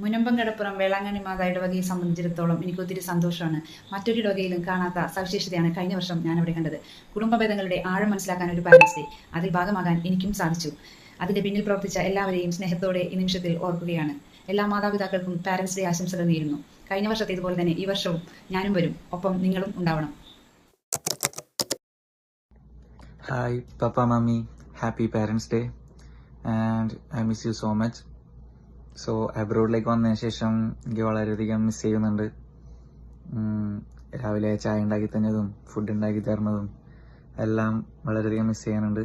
മുനമ്പങ്കടപ്പുറം വേളാങ്കണ്ണി മാതാ ഇടവകയെ സംബന്ധിച്ചിടത്തോളം എനിക്ക് ഒത്തിരി സന്തോഷമാണ്. മറ്റൊരു ഇടവകയിലും കാണാത്ത സവിശേഷതയാണ് കഴിഞ്ഞ വർഷം ഞാൻ അവിടെ കണ്ടത്. കുടുംബഭേദങ്ങളുടെ ആഴം മനസ്സിലാക്കാൻ ഒരു പാരന്റ്സ് ഡേ, അതിൽ ഭാഗമാകാൻ എനിക്കും സാധിച്ചു. അതിന്റെ പിന്നിൽ പ്രവർത്തിച്ച എല്ലാവരെയും സ്നേഹത്തോടെ ഈ നിമിഷത്തിൽ ഓർക്കുകയാണ്. എല്ലാ മാതാപിതാക്കൾക്കും പാരന്റ്സ് ഡേ ആശംസകൾ നേരുന്നു. കഴിഞ്ഞ വർഷത്തെ ഇതുപോലെ തന്നെ ഈ വർഷവും ഞാനും വരും, ഒപ്പം നിങ്ങളും ഉണ്ടാവണം. Hi, Papa, Mummy. Happy Parents' Day. And I miss you so much. So അബ്രോഡിലേക്ക് വന്നതിന് ശേഷം എനിക്ക് വളരെയധികം മിസ് ചെയ്യുന്നുണ്ട്. രാവിലെ ചായ ഉണ്ടാക്കി തന്നതും ഫുഡ് ഉണ്ടാക്കി തരുന്നതും എല്ലാം വളരെയധികം മിസ് ചെയ്യാനുണ്ട്.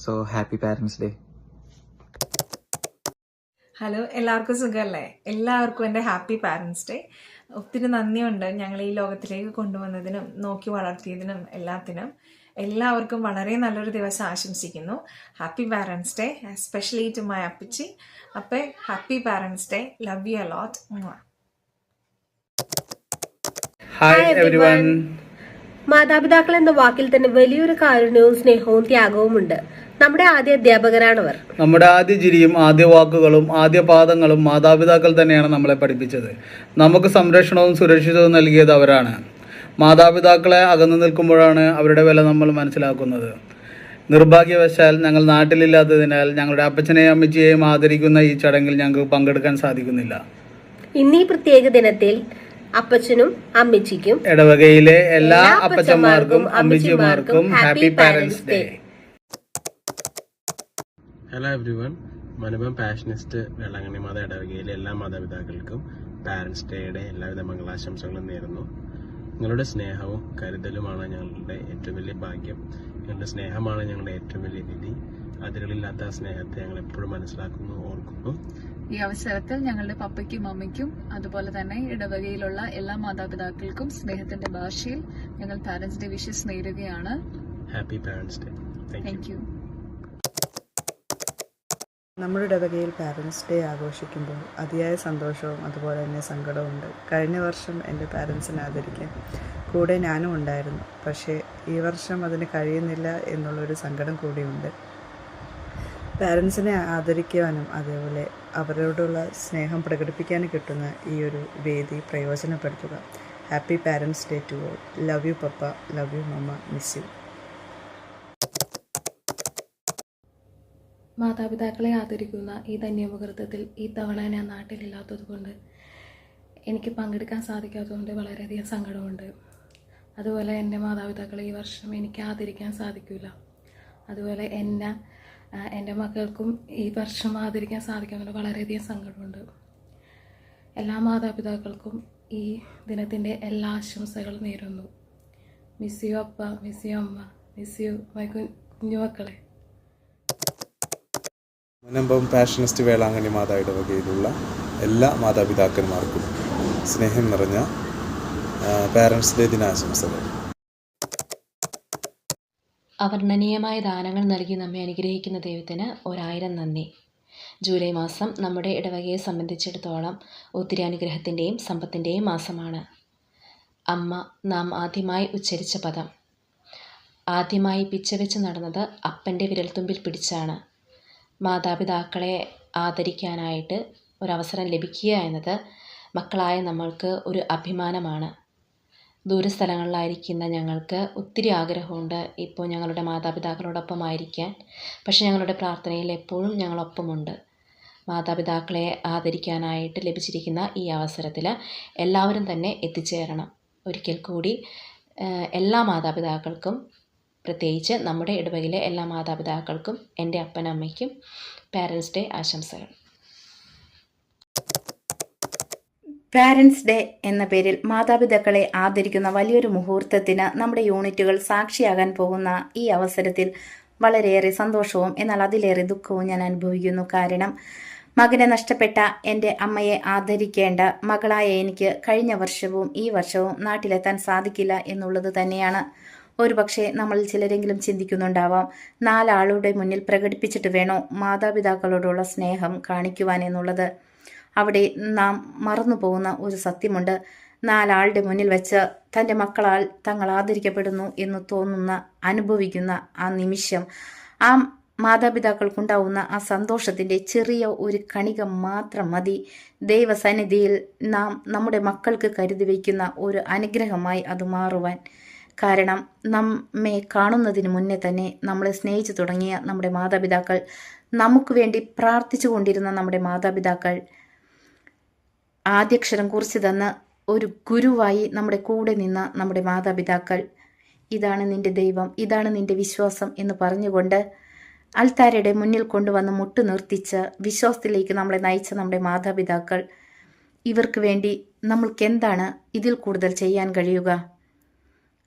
So happy parents day. Hello, എല്ലാവർക്കും സുഖമല്ലേ? എല്ലാവർക്കും എൻ്റെ ഹാപ്പി പാരൻസ് ഡേ. ഒത്തിരി നന്ദിയുണ്ട് ഞങ്ങൾ ഈ ലോകത്തിലേക്ക് കൊണ്ടുവന്നതിനും നോക്കി വളർത്തിയതിനും എല്ലാത്തിനും. എല്ലാവർക്കും വളരെ നല്ലൊരു ദിവസം ആശംസിക്കുന്നു. Happy parents day, especially to my അപ്പച്ചി. അപ്പോൾ happy parents day, love you a lot. Hi everyone. മാതാപിതാക്കൾ എന്ന വാക്കിൽ തന്നെ വലിയൊരു കാരുണ്യവും സ്നേഹവും ത്യാഗവും ഉണ്ട്. നമ്മുടെ ആദ്യ അധ്യാപകരാണവർ. നമ്മുടെ ആദ്യ ചിരിയും ആദ്യ വാക്കുകളും ആദ്യ പാദങ്ങളും മാതാപിതാക്കൾ തന്നെയാണ് നമ്മളെ പഠിപ്പിച്ചത്. നമുക്ക് സംരക്ഷണവും സുരക്ഷിതവും നൽകിയത് അവരാണ്. മാതാപിതാക്കളെ അകന്നു നിൽക്കുമ്പോഴാണ് അവരുടെ വില നമ്മൾ മനസ്സിലാക്കുന്നത്. നിർഭാഗ്യവശാൽ ഞങ്ങൾ നാട്ടിലില്ലാത്തതിനാൽ ഞങ്ങളുടെ അപ്പച്ചനെയും അമ്മച്ചിയെയും ആദരിക്കുന്ന ഈ ചടങ്ങിൽ ഞങ്ങൾക്ക് പങ്കെടുക്കാൻ സാധിക്കുന്നില്ല. ഇന്നീ പ്രത്യേക ദിനത്തിൽ അപ്പച്ചനും അമ്മച്ചിക്കും ഇടവകയിലെ എല്ലാ അപ്പച്ചന്മാർക്കും അമ്മച്ചിമാർക്കും happy parents day. Hello everyone. മനുപം പാഷനിസ്റ്റ് വേളാങ്കണ്ണി മാതാ ഇടവകയിലെ എല്ലാ മാതാപിതാക്കൾക്കും പാരന്റ്സ് ഡേയുടെ എല്ലാവിധ മംഗളാശംസകളും നേരുന്നു. നിങ്ങളുടെ സ്നേഹവും കരുതലുമാണ് ഞങ്ങളുടെ ഏറ്റവും വലിയ ഭാഗ്യം. നിങ്ങളുടെ സ്നേഹമാണ് ഞങ്ങളുടെ ഏറ്റവും വലിയ നിധി. അതിരുകളില്ലാത്ത സ്നേഹത്തെ ഞങ്ങൾ എപ്പോഴും മനസ്സിലാക്കുന്നു, ഓർക്കുന്നു. ഈ അവസരത്തിൽ ഞങ്ങളുടെ പപ്പയ്ക്കും അമ്മയ്ക്കും അതുപോലെ തന്നെ ഇടവകയിലുള്ള എല്ലാ മാതാപിതാക്കൾക്കും സ്നേഹത്തിന്റെ ഭാഷയിൽ ഞങ്ങൾ പാരന്റ്സ് ഡേ വിഷസ് നേരുകയാണ്. Happy parents day. Thank you. നമ്മുടെ ഇടവകയിൽ പാരൻസ് ഡേ ആഘോഷിക്കുമ്പോൾ അതിയായ സന്തോഷവും അതുപോലെ തന്നെ സങ്കടവും ഉണ്ട്. കഴിഞ്ഞ വർഷം എൻ്റെ പാരൻസിനെ ആദരിക്കാൻ കൂടെ ഞാനും ഉണ്ടായിരുന്നു. പക്ഷേ ഈ വർഷം അതിന് കഴിയുന്നില്ല എന്നുള്ളൊരു സങ്കടം കൂടിയുണ്ട്. പാരൻസിനെ ആദരിക്കുവാനും അതേപോലെ അവരോടുള്ള സ്നേഹം പ്രകടിപ്പിക്കാനും കിട്ടുന്ന ഈ ഒരു വേദി പ്രയോജനപ്പെടുത്തുക. Happy parents day to all. Love you papa, love you mama, miss you. മാതാപിതാക്കളെ ആദരിക്കുന്ന ഈ ധന്യമുഹൂർത്തത്തിൽ ഈ തവണ ഞാൻ നാട്ടിലില്ലാത്തതുകൊണ്ട് എനിക്ക് പങ്കെടുക്കാൻ സാധിക്കാത്തതുകൊണ്ട് വളരെയധികം സങ്കടമുണ്ട്. അതുപോലെ എൻ്റെ മാതാപിതാക്കളെ ഈ വർഷം എനിക്ക് ആദരിക്കാൻ സാധിക്കില്ല. അതുപോലെ എൻ്റെ മക്കൾക്കും ഈ വർഷം ആദരിക്കാൻ സാധിക്കാത്തതുകൊണ്ട് വളരെയധികം സങ്കടമുണ്ട്. എല്ലാ മാതാപിതാക്കൾക്കും ഈ ദിനത്തിൻ്റെ എല്ലാ ആശംസകളും നേരുന്നു. Miss you appa, miss you amma, miss you my കുഞ്ഞുമക്കളെ. മുനമ്പം പാഷനിസ്റ്റ് വേളാങ്കണ്ണി മാതാ ഇടവകയിലുള്ള എല്ലാ മാതാപിതാക്കന്മാർക്കും സ്നേഹം നിറഞ്ഞ പാരൻസ് ഡേ ദിനാശംസകൾ. അവർണ്ണനീയമായ ദാനങ്ങൾ നൽകി നമ്മെ അനുഗ്രഹിക്കുന്ന ദൈവത്തിന് 1000 നന്ദി. ജൂലൈ മാസം നമ്മുടെ ഇടവകയെ സംബന്ധിച്ചിടത്തോളം ഒത്തിരി അനുഗ്രഹത്തിൻ്റെയും സമ്പത്തിൻ്റെയും മാസമാണ്. അമ്മ നാം ആദ്യമായി ഉച്ചരിച്ച പദം, ആദ്യമായി പിച്ചവെച്ച് നടന്നത് അപ്പൻ്റെ വിരൽത്തുമ്പിൽ പിടിച്ചാണ്. മാതാപിതാക്കളെ ആദരിക്കാനായിട്ട് ഒരവസരം ലഭിക്കുക എന്നത് മക്കളായ നമ്മൾക്ക് ഒരു അഭിമാനമാണ്. ദൂരസ്ഥലങ്ങളിലായിരിക്കുന്ന ഞങ്ങൾക്ക് ഒത്തിരി ആഗ്രഹമുണ്ട് ഇപ്പോൾ ഞങ്ങളുടെ മാതാപിതാക്കളോടൊപ്പമായിരിക്കാൻ. പക്ഷേ ഞങ്ങളുടെ പ്രാർത്ഥനയിൽ എപ്പോഴും ഞങ്ങളൊപ്പമുണ്ട്. മാതാപിതാക്കളെ ആദരിക്കാനായിട്ട് ലഭിച്ചിരിക്കുന്ന ഈ അവസരത്തിൽ എല്ലാവരും തന്നെ എത്തിച്ചേരണം. ഒരിക്കൽ കൂടി എല്ലാ മാതാപിതാക്കൾക്കും, പ്രത്യേകിച്ച് നമ്മുടെ ഇടവകയിലെ എല്ലാ മാതാപിതാക്കൾക്കും എൻ്റെ അപ്പനമ്മയ്ക്കും പാരൻസ് ഡേ ആശംസകൾ. പാരൻസ് ഡേ എന്ന പേരിൽ മാതാപിതാക്കളെ ആദരിക്കുന്ന വലിയൊരു മുഹൂർത്തത്തിന് നമ്മുടെ യൂണിറ്റുകൾ സാക്ഷിയാകാൻ പോകുന്ന ഈ അവസരത്തിൽ വളരെയേറെ സന്തോഷവും എന്നാൽ അതിലേറെ ദുഃഖവും ഞാൻ അനുഭവിക്കുന്നു. കാരണം മകനെ നഷ്ടപ്പെട്ട എൻ്റെ അമ്മയെ ആദരിക്കേണ്ട മകളായ എനിക്ക് കഴിഞ്ഞ വർഷവും ഈ വർഷവും നാട്ടിലെത്താൻ സാധിക്കില്ല എന്നുള്ളത് തന്നെയാണ്. ഒരുപക്ഷെ നമ്മളിൽ ചിലരെങ്കിലും ചിന്തിക്കുന്നുണ്ടാവാം, 4 ആളുടെ മുന്നിൽ പ്രകടിപ്പിച്ചിട്ട് വേണോ മാതാപിതാക്കളോടുള്ള സ്നേഹം കാണിക്കുവാൻ എന്നുള്ളത്. അവിടെ നാം മറന്നു പോകുന്ന ഒരു സത്യമുണ്ട്. 4 ആളുടെ മുന്നിൽ വെച്ച് തൻ്റെ മക്കളാൽ തങ്ങൾ ആദരിക്കപ്പെടുന്നു എന്ന് തോന്നുന്ന, അനുഭവിക്കുന്ന ആ നിമിഷം, ആ മാതാപിതാക്കൾക്കുണ്ടാവുന്ന ആ സന്തോഷത്തിൻ്റെ ചെറിയ ഒരു കണിക മാത്രം മതി ദൈവസന്നിധിയിൽ നാം നമ്മുടെ മക്കൾക്ക് കരുതി വയ്ക്കുന്ന ഒരു അനുഗ്രഹമായി അത് മാറുവാൻ. കാരണം നമ്മെ കാണുന്നതിന് മുന്നേ തന്നെ നമ്മളെ സ്നേഹിച്ചു തുടങ്ങിയ നമ്മുടെ മാതാപിതാക്കൾ, നമുക്ക് വേണ്ടി പ്രാർത്ഥിച്ചു കൊണ്ടിരുന്ന നമ്മുടെ മാതാപിതാക്കൾ, ആദ്യക്ഷരം കുറിച്ച് തന്ന് ഒരു ഗുരുവായി നമ്മുടെ കൂടെ നിന്ന നമ്മുടെ മാതാപിതാക്കൾ, ഇതാണ് നിന്റെ ദൈവം, ഇതാണ് നിന്റെ വിശ്വാസം എന്ന് പറഞ്ഞുകൊണ്ട് അൾത്താരയുടെ മുന്നിൽ കൊണ്ടുവന്ന് മുട്ടു നിർത്തിച്ച് വിശ്വാസത്തിലേക്ക് നമ്മളെ നയിച്ച നമ്മുടെ മാതാപിതാക്കൾ, ഇവർക്ക് വേണ്ടി നമ്മൾക്ക് എന്താണ് ഇതിൽ കൂടുതൽ ചെയ്യാൻ കഴിയുക?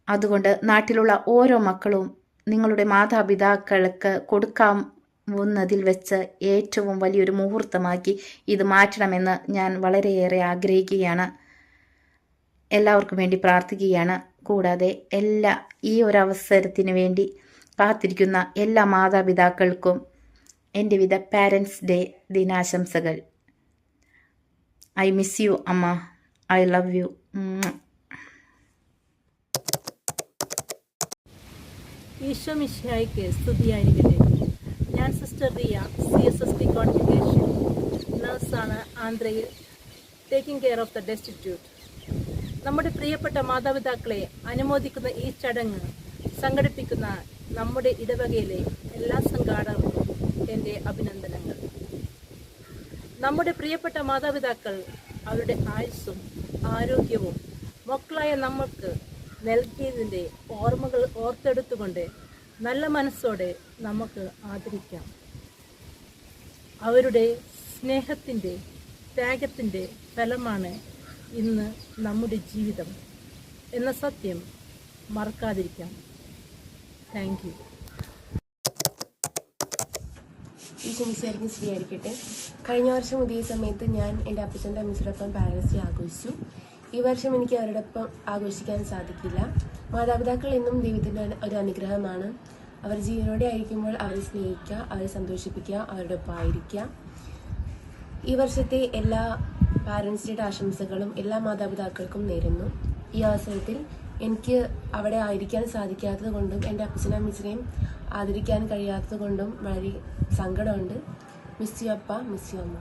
അതുകൊണ്ട് നാട്ടിലുള്ള ഓരോ മക്കളും നിങ്ങളുടെ മാതാപിതാക്കൾക്ക് കൊടുക്കാവുന്നതിൽ വെച്ച് ഏറ്റവും വലിയൊരു മുഹൂർത്തമാക്കി ഇത് മാറ്റണമെന്ന് ഞാൻ വളരെയേറെ ആഗ്രഹിക്കുകയാണ്. എല്ലാവർക്കും വേണ്ടി പ്രാർത്ഥിക്കുകയാണ്. കൂടാതെ ഈ ഒരു അവസരത്തിന് വേണ്ടി കാത്തിരിക്കുന്ന എല്ലാ മാതാപിതാക്കൾക്കും എൻ്റെ വിധ പാരൻസ് ഡേ ദിനാശംസകൾ. I miss you amma, I love you. Isho മിശിഹായ്ക്ക് സ്തുതിയായിരിക്കട്ടെ. ഞാൻ സിസ്റ്റർ റിയ, CSST കോൺഗ്രിഗേഷൻ നഴ്സാണ്, ആന്ധ്രയിൽ, taking care of the destitute. നമ്മുടെ പ്രിയപ്പെട്ട മാതാപിതാക്കളെ അനുമോദിക്കുന്ന ഈ ചടങ്ങ് സംഘടിപ്പിക്കുന്ന നമ്മുടെ ഇടവകയിലെ എല്ലാ സംഘാടകർക്കും എൻ്റെ അഭിനന്ദനങ്ങൾ. നമ്മുടെ പ്രിയപ്പെട്ട മാതാപിതാക്കൾ അവരുടെ ആയുസ്സും ആരോഗ്യവും മക്കളായ നമ്മൾക്ക് നൽകിയതിൻ്റെ ഓർമ്മകൾ ഓർത്തെടുത്തുകൊണ്ട് നല്ല മനസ്സോടെ നമുക്ക് ആദരിക്കാം. അവരുടെ സ്നേഹത്തിൻ്റെ ത്യാഗത്തിൻ്റെ ഫലമാണ് ഇന്ന് നമ്മുടെ ജീവിതം എന്ന സത്യം മറക്കാതിരിക്കാം. Thank you. ഈശ്വരിക്കും സ്ത്രീയായിരിക്കട്ടെ. കഴിഞ്ഞ വർഷം ഇതേ സമയത്ത് ഞാൻ എൻ്റെ അപ്പച്ചൻ്റെ അമ്മച്ചോടൊപ്പം പാരൻസ് ഡേ ആഘോഷിച്ചു. ഈ വർഷം എനിക്ക് അവരോടൊപ്പം ആഘോഷിക്കാൻ സാധിക്കില്ല. മാതാപിതാക്കൾ എന്നും ദൈവത്തിൻ്റെ ഒരു അനുഗ്രഹമാണ്. അവർ ജീവനോടെ ആയിരിക്കുമ്പോൾ അവരെ സ്നേഹിക്കുക, അവരെ സന്തോഷിപ്പിക്കുക, അവരുടെ ഒപ്പം ആയിരിക്കുക. ഈ വർഷത്തെ എല്ലാ പാരൻസ് ഡേയുടെ ആശംസകളും എല്ലാ മാതാപിതാക്കൾക്കും നേരുന്നു. ഈ അവസരത്തിൽ എനിക്ക് അവിടെ ആയിരിക്കാൻ സാധിക്കാത്തത് കൊണ്ടും എൻ്റെ അപ്പച്ചനും അമ്മച്ചിനെയും ആദരിക്കാൻ കഴിയാത്തത് കൊണ്ടും വളരെ സങ്കടമുണ്ട്. Miss you appa, miss you അമ്മ.